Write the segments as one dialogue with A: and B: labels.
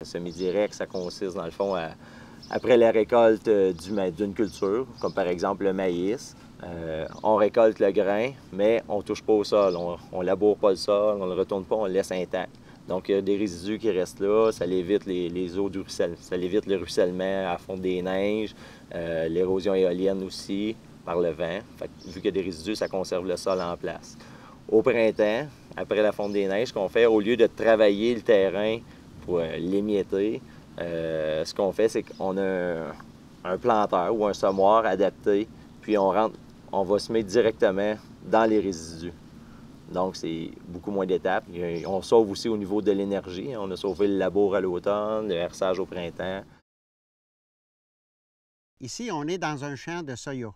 A: Semi-direct, ça consiste dans le fond après la récolte d'une culture, comme par exemple le maïs, on récolte le grain, mais on ne touche pas au sol, on ne laboure pas le sol, on ne le retourne pas, on le laisse intact. Donc, il y a des résidus qui restent là, ça évite les eaux du ruissellement, ça évite le ruissellement à la fonte des neiges, l'érosion éolienne aussi, par le vent. Fait que, vu qu'il y a des résidus, ça conserve le sol en place. Au printemps, après la fonte des neiges, ce qu'on fait, au lieu de travailler le terrain pour l'émietter, ce qu'on fait, c'est qu'on a un planteur ou un semoir adapté, puis on va semer directement dans les résidus. Donc, c'est beaucoup moins d'étapes. On sauve aussi au niveau de l'énergie. On a sauvé le labour à l'automne, le herçage au printemps.
B: Ici, on est dans un champ de soya.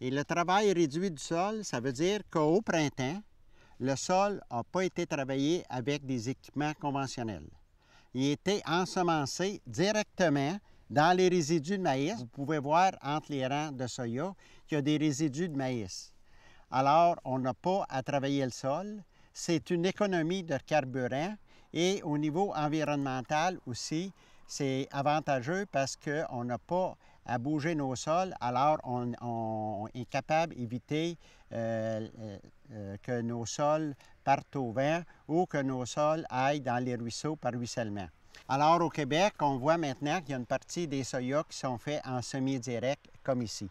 B: Et le travail réduit du sol, ça veut dire qu'au printemps, le sol n'a pas été travaillé avec des équipements conventionnels. Il a été ensemencé directement dans les résidus de maïs. Vous pouvez voir entre les rangs de soya qu'il y a des résidus de maïs. Alors, on n'a pas à travailler le sol. C'est une économie de carburant et au niveau environnemental aussi, c'est avantageux parce qu'on n'a pas à bouger nos sols, alors on est capable d'éviter que nos sols partent au vent ou que nos sols aillent dans les ruisseaux par ruissellement. Alors au Québec, on voit maintenant qu'il y a une partie des soya qui sont faits en semi-direct comme ici.